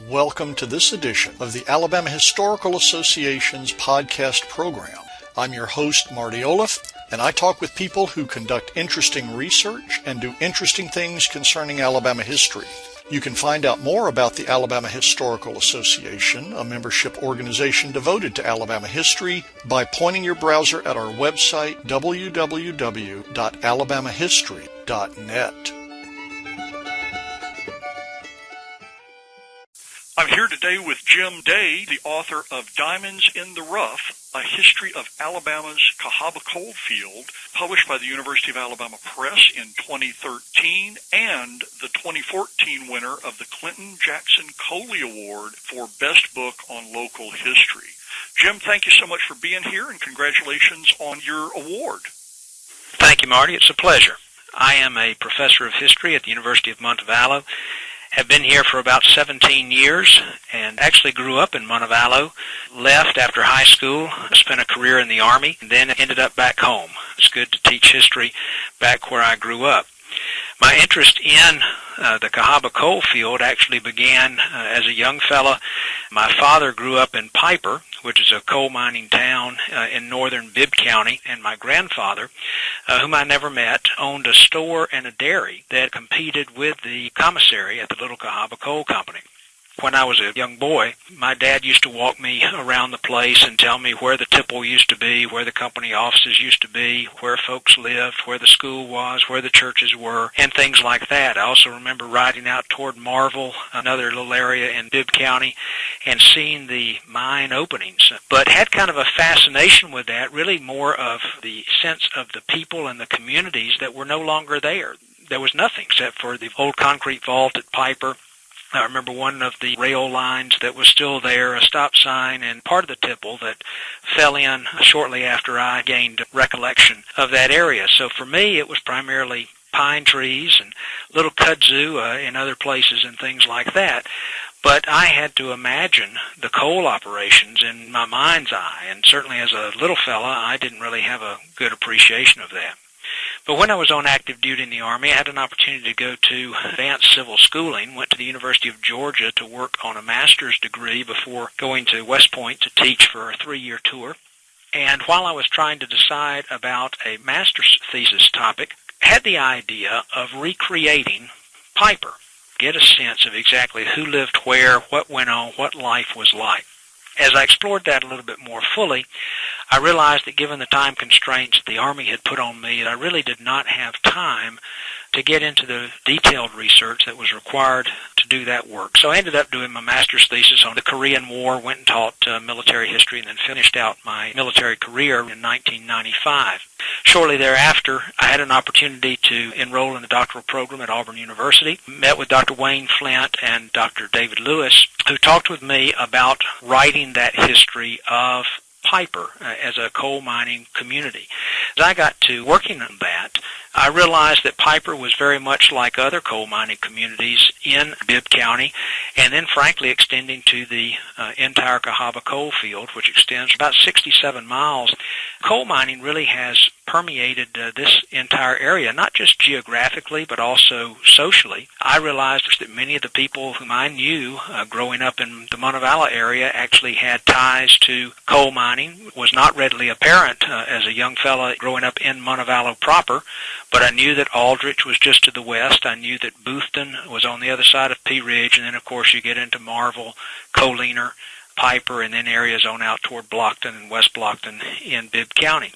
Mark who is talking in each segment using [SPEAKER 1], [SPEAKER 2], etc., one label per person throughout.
[SPEAKER 1] Welcome to this edition of the Alabama Historical Association's podcast program. I'm your host, Marty Olaf, and I talk with people who conduct interesting research and do interesting things concerning Alabama history. You can find out more about the Alabama Historical Association, a membership organization devoted to Alabama history, by pointing your browser at our website, www.alabamahistory.net. I'm here today with Jim Day, the author of Diamonds in the Rough, A History of Alabama's Cahaba Coal Field, published by the University of Alabama Press in 2013, and the 2014 winner of the Clinton Jackson Coley Award for Best Book on Local History. Jim, thank you so much for being here, and congratulations on your award.
[SPEAKER 2] Thank you, Marty. It's a pleasure. I am a professor of history at the University of Montevallo. Have been here for about 17 years and actually grew up in Montevallo, left after high school, spent a career in the Army, and then ended up back home. It's good to teach history back where I grew up. My interest in the Cahaba coal field actually began as a young fella. My father grew up in Piper, which is a coal mining town in northern Bibb County, and my grandfather, whom I never met, owned a store and a dairy that competed with the commissary at the Little Cahaba Coal Company. When I was a young boy, my dad used to walk me around the place and tell me where the tipple used to be, where the company offices used to be, where folks lived, where the school was, where the churches were, and things like that. I also remember riding out toward Marvell, another little area in Bibb County, and seeing the mine openings. But had kind of a fascination with that, really more of the sense of the people and the communities that were no longer there. There was nothing except for the old concrete vault at Piper. I remember one of the rail lines that was still there, a stop sign, and part of the tipple that fell in shortly after I gained recollection of that area. So for me, it was primarily pine trees and little kudzu in other places and things like that. But I had to imagine the coal operations in my mind's eye, and certainly as a little fella, I didn't really have a good appreciation of that. But when I was on active duty in the Army, I had an opportunity to go to advanced civil schooling, went to the University of Georgia to work on a master's degree before going to West Point to teach for a 3-year tour. And while I was trying to decide about a master's thesis topic, I had the idea of recreating Piper, get a sense of exactly who lived where, what went on, what life was like. As I explored that a little bit more fully, I realized that given the time constraints the Army had put on me, I really did not have time to get into the detailed research that was required to do that work. So I ended up doing my master's thesis on the Korean War, went and taught military history, and then finished out my military career in 1995. Shortly thereafter, I had an opportunity to enroll in the doctoral program at Auburn University, met with Dr. Wayne Flint and Dr. David Lewis, who talked with me about writing that history of Piper as a coal mining community. As I got to working on that, I realized that Piper was very much like other coal mining communities in Bibb County, and then frankly extending to the entire Cahaba coal field, which extends about 67 miles. Coal mining really has permeated this entire area, not just geographically, but also socially. I realized that many of the people whom I knew growing up in the Montevallo area actually had ties to coal mining. It was not readily apparent as a young fella growing up in Montevallo proper, but I knew that Aldrich was just to the west. I knew that Boothton was on the other side of Pea Ridge, and then, of course, you get into Marvell, Coleener, Piper, and then areas on out toward Blockton and West Blockton in Bibb County.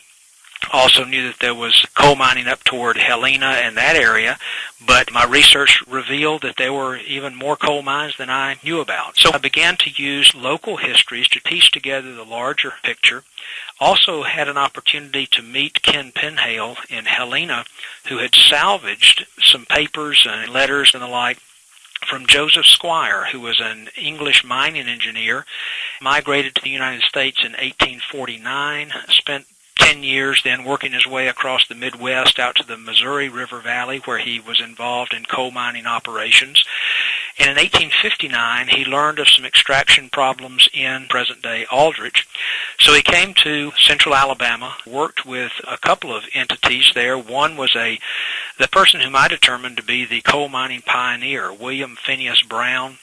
[SPEAKER 2] Also knew that there was coal mining up toward Helena and that area, but my research revealed that there were even more coal mines than I knew about. So I began to use local histories to piece together the larger picture. Also had an opportunity to meet Ken Penhale in Helena, who had salvaged some papers and letters and the like from Joseph Squire, who was an English mining engineer, migrated to the United States in 1849, spent 10 years then working his way across the Midwest out to the Missouri River Valley, where he was involved in coal mining operations. And in 1859, he learned of some extraction problems in present-day Aldrich. So he came to central Alabama, worked with a couple of entities there. One was the person whom I determined to be the coal mining pioneer, William Phineas Brown,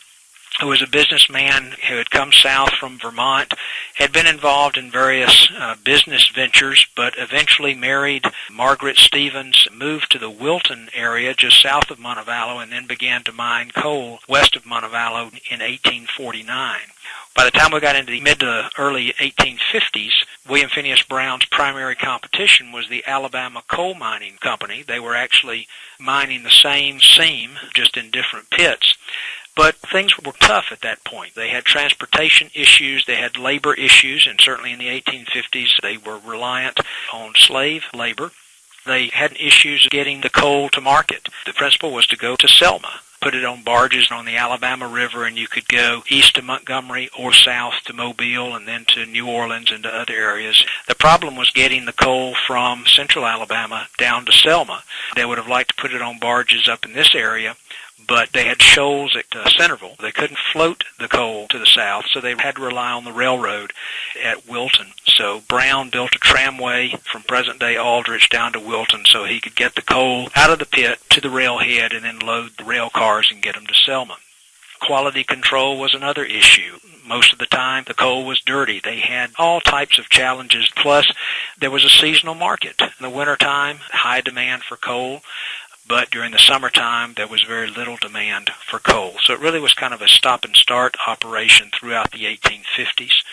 [SPEAKER 2] who was a businessman who had come south from Vermont, had been involved in various business ventures, but eventually married Margaret Stevens, moved to the Wilton area just south of Montevallo, and then began to mine coal west of Montevallo in 1849. By the time we got into the mid to early 1850s, William Phineas Brown's primary competition was the Alabama Coal Mining Company. They were actually mining the same seam, just in different pits. But things were tough at that point. They had transportation issues, they had labor issues, and certainly in the 1850s they were reliant on slave labor. They had issues getting the coal to market. The principle was to go to Selma, put it on barges on the Alabama River, and you could go east to Montgomery or south to Mobile and then to New Orleans and to other areas. The problem was getting the coal from central Alabama down to Selma. They would have liked to put it on barges up in this area, but they had shoals at Centerville. They couldn't float the coal to the south, so they had to rely on the railroad at Wilton. So Brown built a tramway from present-day Aldrich down to Wilton so he could get the coal out of the pit to the railhead and then load the rail cars and get them to Selma. Quality control was another issue. Most of the time, the coal was dirty. They had all types of challenges. Plus, there was a seasonal market. In the wintertime, high demand for coal. But during the summertime, there was very little demand for coal. So it really was kind of a stop-and-start operation throughout the 1850s.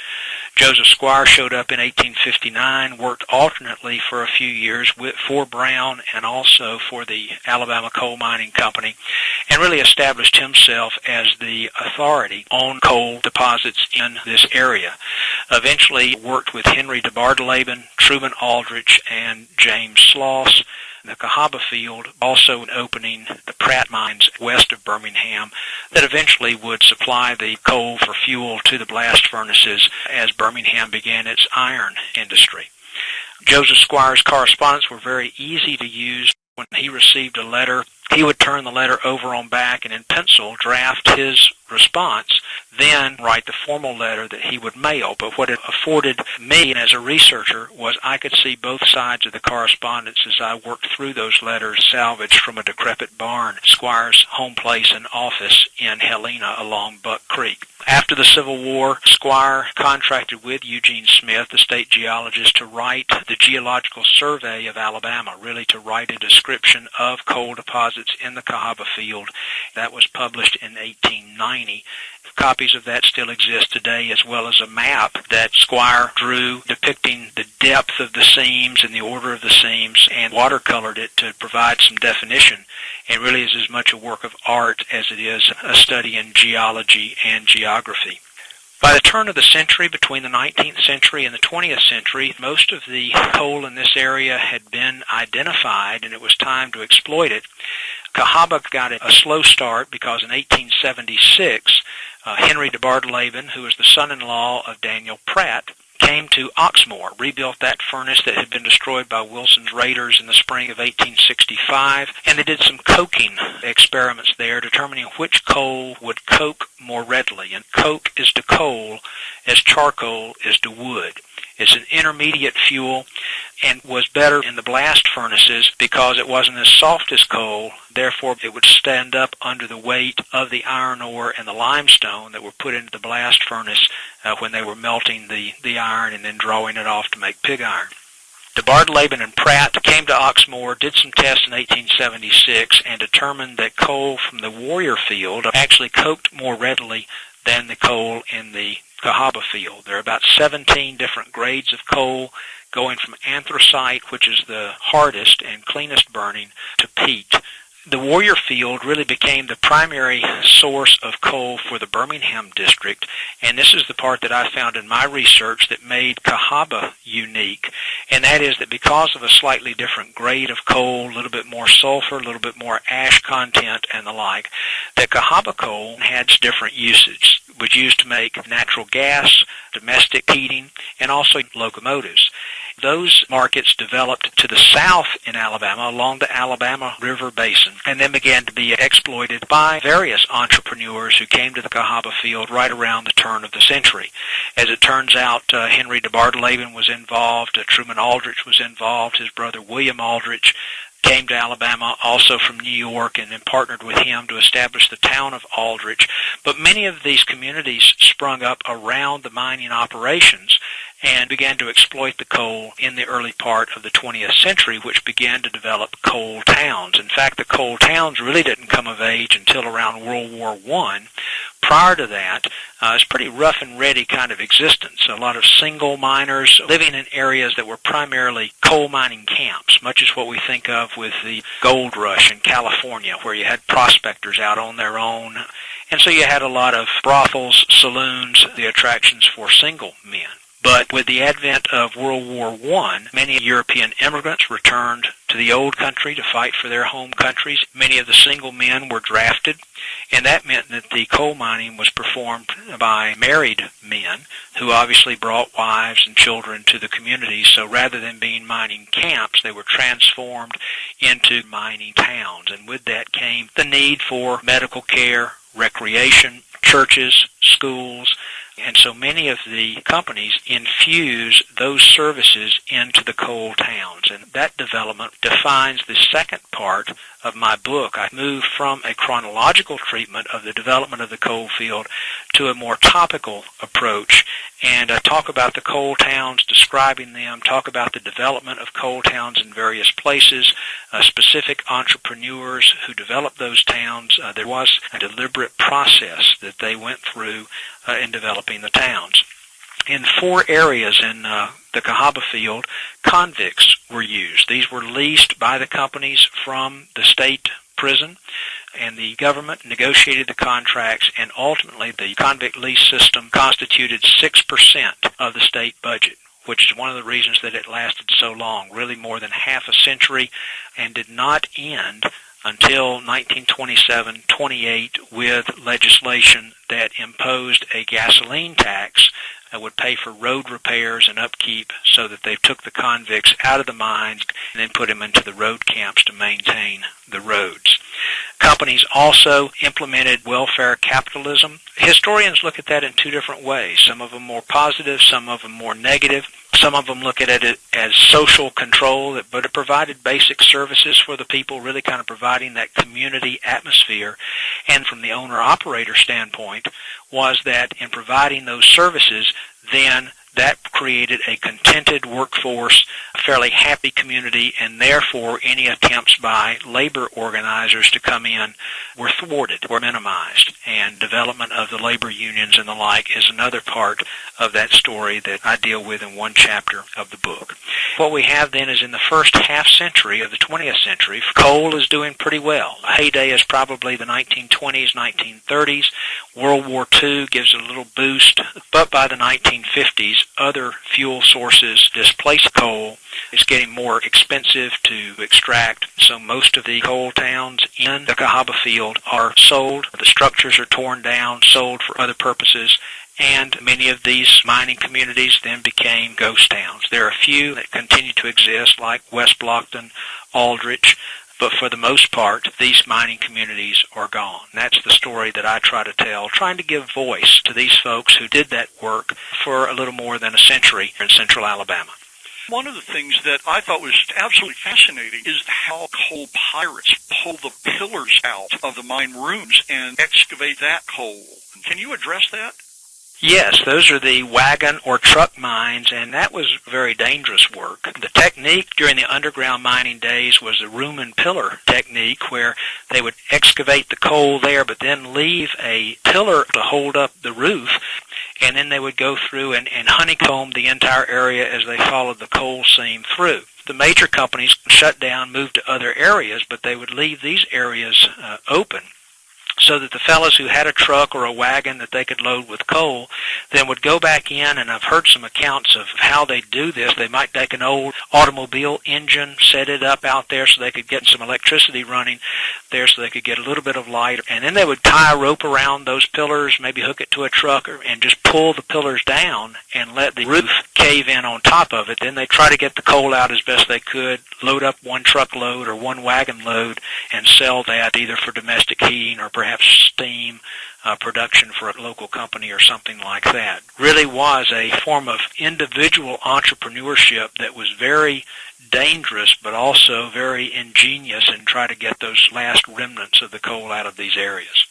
[SPEAKER 2] Joseph Squire showed up in 1859, worked alternately for a few years for Brown and also for the Alabama Coal Mining Company, and really established himself as the authority on coal deposits in this area. Eventually worked with Henry de Bardeleben, Truman Aldrich, and James Sloss. The Cahaba field, also opening the Pratt mines west of Birmingham that eventually would supply the coal for fuel to the blast furnaces as Birmingham began its iron industry. Joseph Squire's correspondence were very easy to use. When he received a letter, he would turn the letter over on back and in pencil draft his response, then write the formal letter that he would mail. But what it afforded me as a researcher was I could see both sides of the correspondence as I worked through those letters salvaged from a decrepit barn, Squire's home place and office in Helena along Buck Creek. After the Civil War, Squire contracted with Eugene Smith, the state geologist, to write the Geological Survey of Alabama, really to write a description of coal deposits in the Cahaba field. That was published in 1890. Copies of that still exist today, as well as a map that Squire drew depicting the depth of the seams and the order of the seams, and watercolored it to provide some definition, and really is as much a work of art as it is a study in geology and geography. By the turn of the century, between the 19th century and the 20th century, most of the coal in this area had been identified, and it was time to exploit it. Cahaba got a slow start because in 1876, Henry de Bardeleben, who was the son-in-law of Daniel Pratt, came to Oxmoor, rebuilt that furnace that had been destroyed by Wilson's raiders in the spring of 1865, and they did some coking experiments there, determining which coal would coke more readily. And coke is to coal as charcoal is to wood. It's an intermediate fuel and was better in the blast furnaces because it wasn't as soft as coal. Therefore, it would stand up under the weight of the iron ore and the limestone that were put into the blast furnace when they were melting the iron and then drawing it off to make pig iron. De Bardeleben and Pratt came to Oxmoor, did some tests in 1876, and determined that coal from the Warrior field actually coked more readily than the coal in the Cahaba field. There are about 17 different grades of coal, going from anthracite, which is the hardest and cleanest burning, to peat. The Warrior field really became the primary source of coal for the Birmingham district, and this is the part that I found in my research that made Cahaba unique, and that is that because of a slightly different grade of coal, a little bit more sulfur, a little bit more ash content and the like, that Cahaba coal had different usage. It was used to make natural gas, domestic heating, and also locomotives. Those markets developed to the south in Alabama along the Alabama River Basin and then began to be exploited by various entrepreneurs who came to the Cahaba field right around the turn of the century. As it turns out, Henry de Bardeleben was involved, Truman Aldrich was involved, his brother William Aldrich. came to Alabama, also from New York, and then partnered with him to establish the town of Aldrich. But many of these communities sprung up around the mining operations and began to exploit the coal in the early part of the 20th century, which began to develop coal towns. In fact, the coal towns really didn't come of age until around World War I. Prior to that, it's pretty rough and ready kind of existence. A lot of single miners living in areas that were primarily coal mining camps, much as what we think of with the gold rush in California, where you had prospectors out on their own. And so you had a lot of brothels, saloons, the attractions for single men. But with the advent of World War I, many European immigrants returned to the old country to fight for their home countries. Many of the single men were drafted, and that meant that the coal mining was performed by married men who obviously brought wives and children to the community. So rather than being mining camps, they were transformed into mining towns. And with that came the need for medical care, recreation, churches, schools, and so many of the companies infuse those services into the coal towns. And that development defines the second part of my book. I move from a chronological treatment of the development of the coal field to a more topical approach. And I talk about the coal towns, describing them, talk about the development of coal towns in various places, specific entrepreneurs who developed those towns. There was a deliberate process that they went through in developing the towns. In 4 areas in the Cahaba field, convicts were used. These were leased by the companies from the state prison, and the government negotiated the contracts, and ultimately the convict lease system constituted 6% of the state budget, which is one of the reasons that it lasted so long, really more than half a century, and did not end until 1927-28 with legislation that imposed a gasoline tax that would pay for road repairs and upkeep, so that they took the convicts out of the mines and then put them into the road camps to maintain the roads. Companies also implemented welfare capitalism. Historians look at that in 2 different ways, some of them more positive, some of them more negative. Some of them look at it as social control, but it provided basic services for the people, really kind of providing that community atmosphere. And from the owner-operator standpoint, was that in providing those services, then that created a contented workforce, a fairly happy community, and therefore any attempts by labor organizers to come in were thwarted, were minimized. And development of the labor unions and the like is another part of that story that I deal with in 1 chapter of the book. What we have then is in the first half century of the 20th century, coal is doing pretty well. A heyday is probably the 1920s, 1930s. World War II gives it a little boost, but by the 1950s, other fuel sources displace coal. It's getting more expensive to extract, so most of the coal towns in the Cahaba field are sold. The structures are torn down, sold for other purposes, and many of these mining communities then became ghost towns. There are a few that continue to exist, like West Blockton, Aldrich, but for the most part, these mining communities are gone. That's the story that I try to tell, trying to give voice to these folks who did that work for a little more than a century in central Alabama.
[SPEAKER 1] One of the things that I thought was absolutely fascinating is how coal pirates pull the pillars out of the mine rooms and excavate that coal. Can you address that?
[SPEAKER 2] Yes, those are the wagon or truck mines, and that was very dangerous work. The technique during the underground mining days was the room and pillar technique, where they would excavate the coal there but then leave a pillar to hold up the roof, and then they would go through and honeycomb the entire area as they followed the coal seam through. The major companies shut down, moved to other areas, but they would leave these areas open, so that the fellows who had a truck or a wagon that they could load with coal then would go back in, and I've heard some accounts of how they do this. They might take an old automobile engine, set it up out there so they could get some electricity running there so they could get a little bit of light, and then they would tie a rope around those pillars, maybe hook it to a truck, and just pull the pillars down and let the roof cave in on top of it. Then they try to get the coal out as best they could, load up 1 truckload or 1 wagon load, and sell that either for domestic heating or perhaps perhaps steam production for a local company or something like that. Really was a form of individual entrepreneurship that was very dangerous but also very ingenious and try to get those last remnants of the coal out of these areas.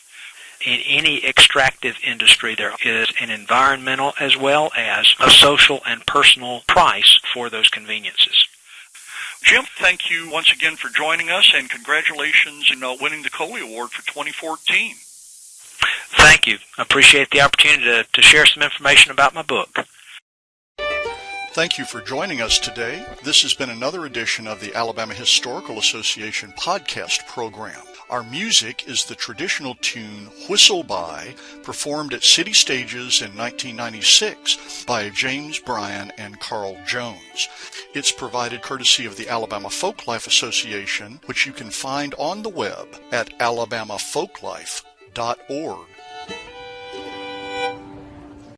[SPEAKER 2] In any extractive industry, there is an environmental as well as a social and personal price for those conveniences.
[SPEAKER 1] Jim, thank you once again for joining us, and congratulations in winning the Coley Award for 2014.
[SPEAKER 2] Thank you. I appreciate the opportunity to share some information about my book.
[SPEAKER 3] Thank you for joining us today. This has been another edition of the Alabama Historical Association podcast program. Our music is the traditional tune Whistle By, performed at City Stages in 1996 by James Bryan and Carl Jones. It's provided courtesy of the Alabama Folklife Association, which you can find on the web at alabamafolklife.org.